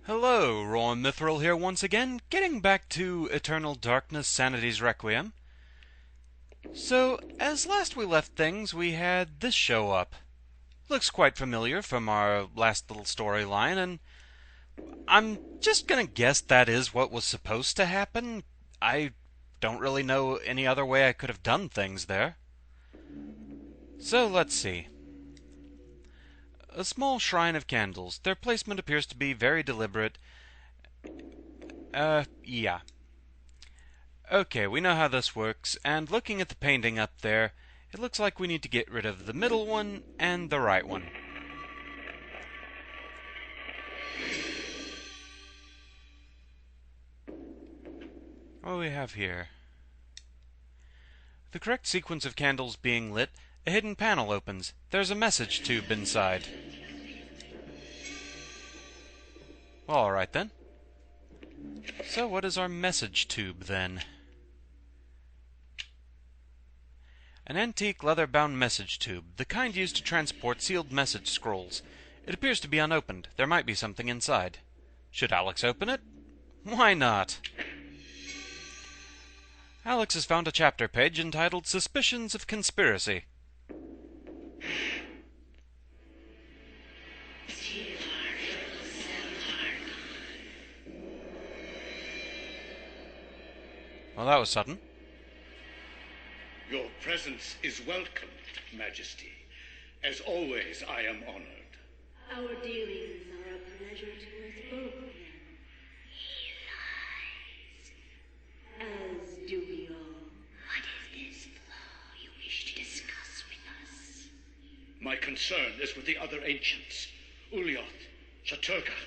Hello, Rowan Mithril here once again, getting back to Eternal Darkness Sanity's Requiem. So, as last we left things, we had this show up. Looks quite familiar from our last little storyline, and I'm just gonna guess that is what was supposed to happen. I don't really know any other way I could have done things there. So, let's see. A small shrine of candles. Their placement appears to be very deliberate. Yeah. Okay, we know how this works, and looking at the painting up there, it looks like we need to get rid of the middle one and the right one. What do we have here? The correct sequence of candles being lit, a hidden panel opens. There's a message tube inside. Well, alright then. So what is our message tube then? An antique leather-bound message tube, the kind used to transport sealed message scrolls. It appears to be unopened. There might be something inside. Should Alex open it? Why not? Alex has found a chapter page entitled Suspicions of Conspiracy. Well, that was sudden. Your presence is welcomed, Majesty. As always, I am honored. Our dealings are a pleasure to us both, then. He lies. As do we all. What is this flaw you wish to discuss with us? My concern is with the other ancients. Ulioth, Shaturga.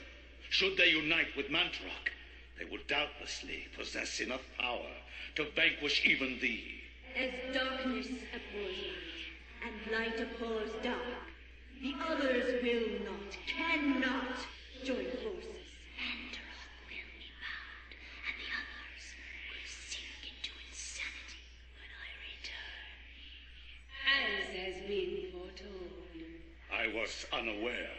Should they unite with Mantarok, they will doubtlessly possess enough power to vanquish even thee. As darkness abhors light, and light abhors dark, the others will not, cannot join forces. Mantarok will be bound, and the others will sink into insanity when I return. As has been foretold. I was unaware.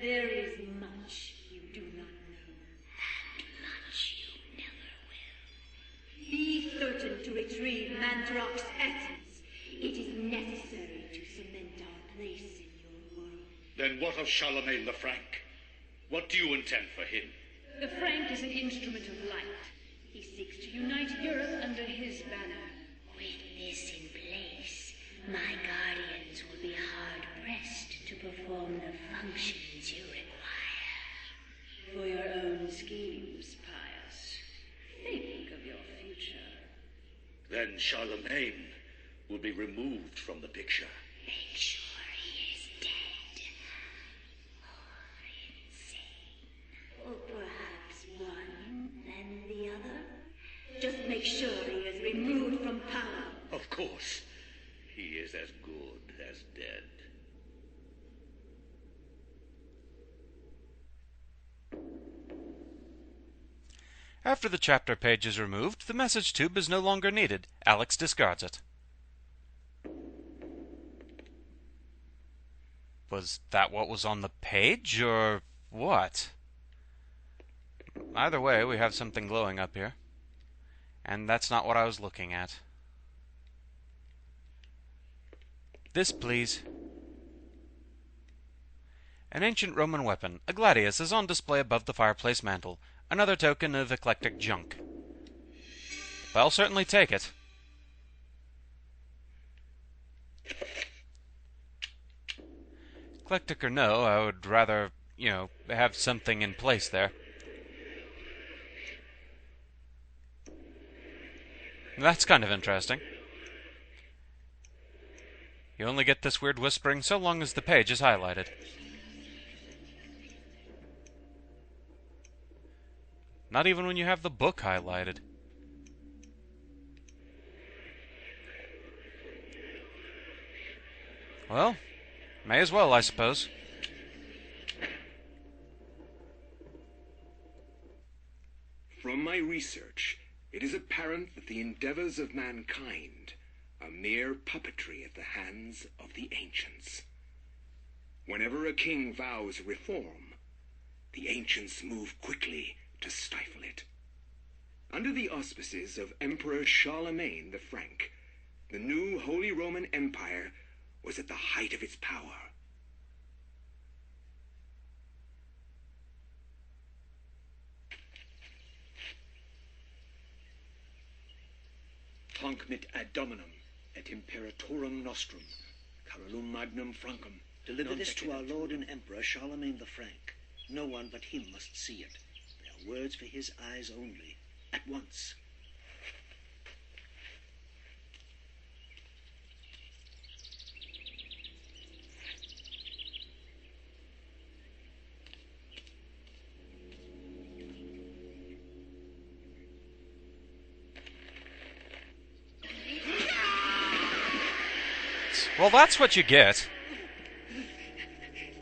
There is much you do not know, and much you never will. Be certain to retrieve Mantarok's essence. It is necessary to cement our place in your world. Then what of Charlemagne the Frank? What do you intend for him? The Frank is an instrument of light. He seeks to unite Europe under his banner. With this in place, my guardians will be hard-pressed to perform the functions you require. For your own schemes, Pius. Think of your future. Then Charlemagne will be removed from the picture. Make sure he is dead. Or insane. Or perhaps one, then the other. Just make sure he is removed from power. Of course. He is as good as dead. After the chapter page is removed, the message tube is no longer needed. Alex discards it. Was that what was on the page, or what? Either way, we have something glowing up here. And that's not what I was looking at. This, please. An ancient Roman weapon, a gladius, is on display above the fireplace mantel. Another token of eclectic junk. I'll certainly take it. Eclectic or no, I would rather, have something in place there. That's kind of interesting. You only get this weird whispering so long as the page is highlighted. Not even when you have the book highlighted. Well, may as well, I suppose. From my research, it is apparent that the endeavors of mankind are mere puppetry at the hands of the ancients. Whenever a king vows reform, the ancients move quickly to stifle it. Under the auspices of Emperor Charlemagne the Frank, the new Holy Roman Empire was at the height of its power. Hanc mit ad dominum et imperatorum nostrum, Carolum magnum francum. Deliver this to our Lord and Emperor Charlemagne the Frank. No one but him must see it. They are words for his eyes only. At once. Well, that's what you get.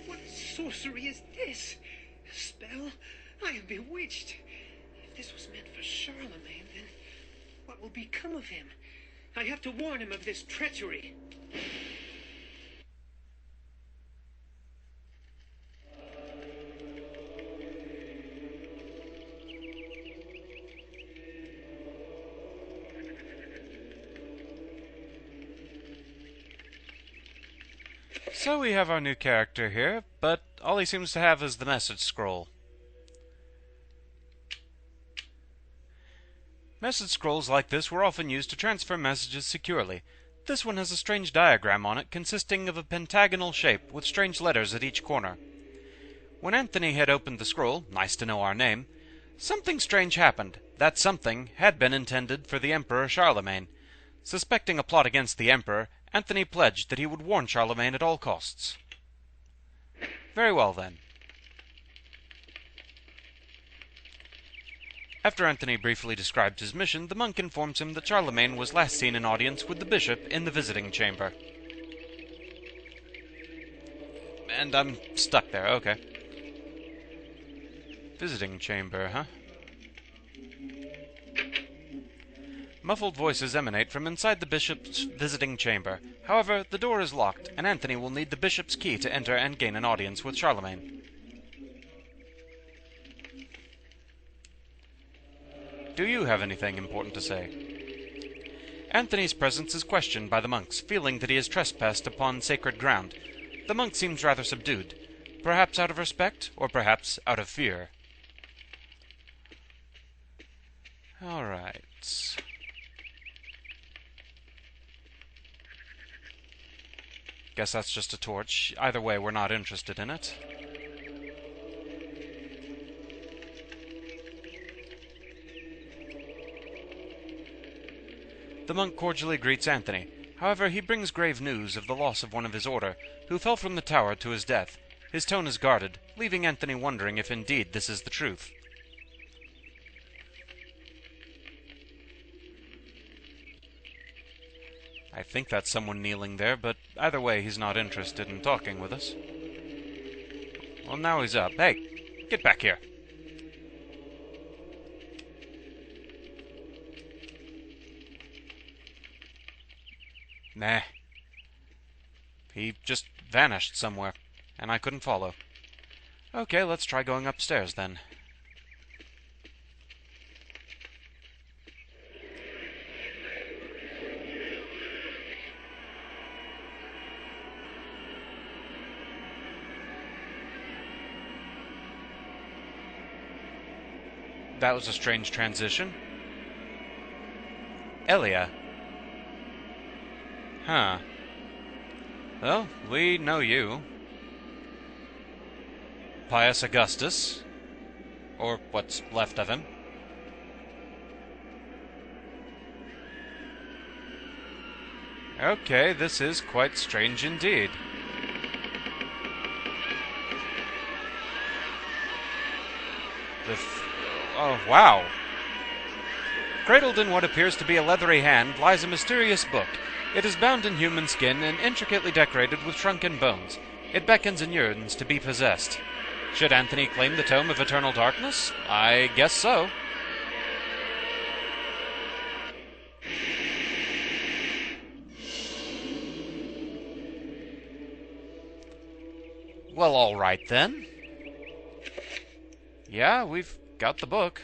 What sorcery is this? A spell? I am bewitched. If this was meant for Charlemagne, then what will become of him? I have to warn him of this treachery. So we have our new character here, but all he seems to have is the message scroll. Message scrolls like this were often used to transfer messages securely. This one has a strange diagram on it consisting of a pentagonal shape with strange letters at each corner. When Anthony had opened the scroll, nice to know our name, something strange happened. That something had been intended for the Emperor Charlemagne. Suspecting a plot against the Emperor, Anthony pledged that he would warn Charlemagne at all costs. Very well, then. After Anthony briefly described his mission, the monk informs him that Charlemagne was last seen in audience with the bishop in the visiting chamber. And I'm stuck there, okay. Visiting chamber, huh? Muffled voices emanate from inside the bishop's visiting chamber. However, the door is locked, and Anthony will need the bishop's key to enter and gain an audience with Charlemagne. Do you have anything important to say? Anthony's presence is questioned by the monks, feeling that he has trespassed upon sacred ground. The monk seems rather subdued, perhaps out of respect, or perhaps out of fear. All right. Guess that's just a torch. Either way, we're not interested in it. The monk cordially greets Anthony. However, he brings grave news of the loss of one of his order, who fell from the tower to his death. His tone is guarded, leaving Anthony wondering if indeed this is the truth. I think that's someone kneeling there, but either way, he's not interested in talking with us. Well, now he's up. Hey, get back here. Nah. He just vanished somewhere, and I couldn't follow. Okay, let's try going upstairs then. That was a strange transition. Ellia. Huh. Well, we know you. Pius Augustus. Or what's left of him. Okay, this is quite strange indeed. Oh, wow. Cradled in what appears to be a leathery hand lies a mysterious book. It is bound in human skin and intricately decorated with shrunken bones. It beckons and yearns to be possessed. Should Anthony claim the Tome of Eternal Darkness? I guess so. Well, all right then. Yeah, we've got the book.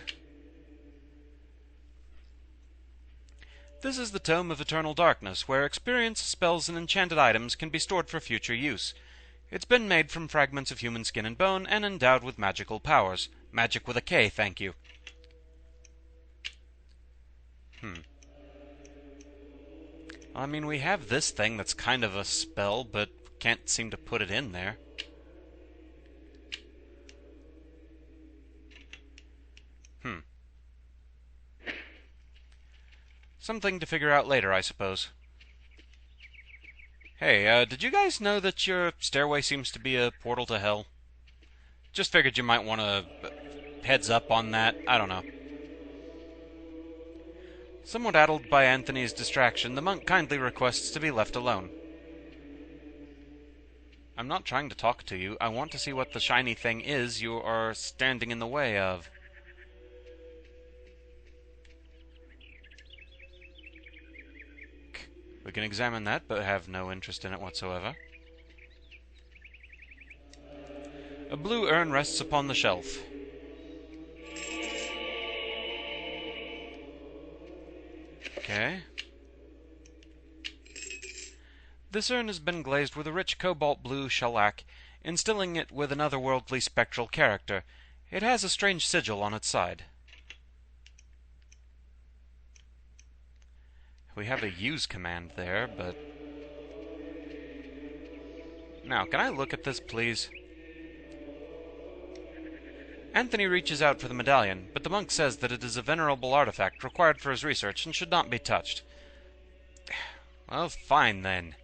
This is the Tome of Eternal Darkness, where experience, spells, and enchanted items can be stored for future use. It's been made from fragments of human skin and bone, and endowed with magical powers. Magic with a K, thank you. I mean, we have this thing that's kind of a spell, but can't seem to put it in there. Something to figure out later, I suppose. Hey, did you guys know that your stairway seems to be a portal to hell? Just figured you might want to heads up on that. I don't know. Somewhat addled by Anthony's distraction, the monk kindly requests to be left alone. I'm not trying to talk to you. I want to see what the shiny thing is you are standing in the way of. We can examine that, but have no interest in it whatsoever. A blue urn rests upon the shelf. Okay. This urn has been glazed with a rich cobalt blue shellac, instilling it with an otherworldly spectral character. It has a strange sigil on its side. We have a use command there, but... Now, can I look at this, please? Anthony reaches out for the medallion, but the monk says that it is a venerable artifact required for his research and should not be touched. Well, fine then.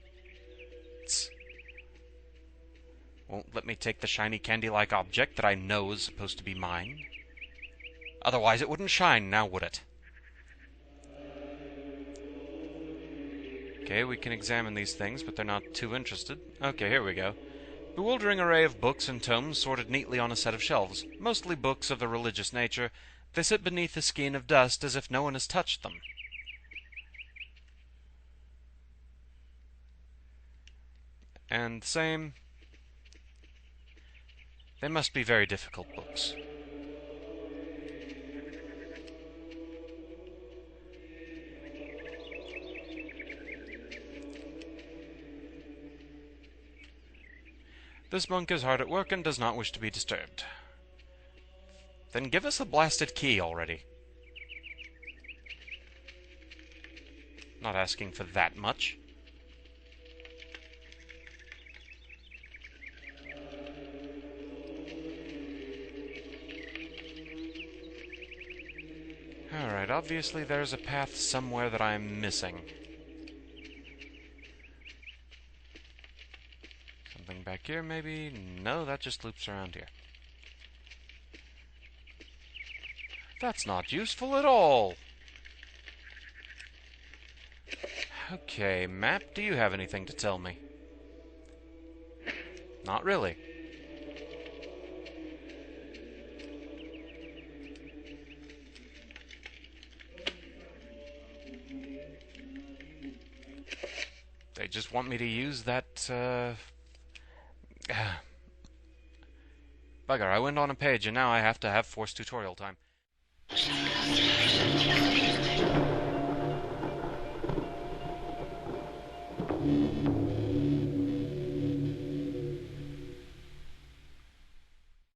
Won't let me take the shiny candy-like object that I know is supposed to be mine. Otherwise it wouldn't shine, now would it? Okay, we can examine these things, but they're not too interested. Okay, here we go. Bewildering array of books and tomes sorted neatly on a set of shelves. Mostly books of a religious nature. They sit beneath a skein of dust as if no one has touched them. And same. They must be very difficult books. This monk is hard at work and does not wish to be disturbed. Then give us a blasted key already. Not asking for that much. Alright, obviously there's a path somewhere that I'm missing. Something back here, maybe? No, that just loops around here. That's not useful at all! Okay, map, do you have anything to tell me? Not really. They just want me to use that, Bugger, I went on a page and now I have to have forced tutorial time.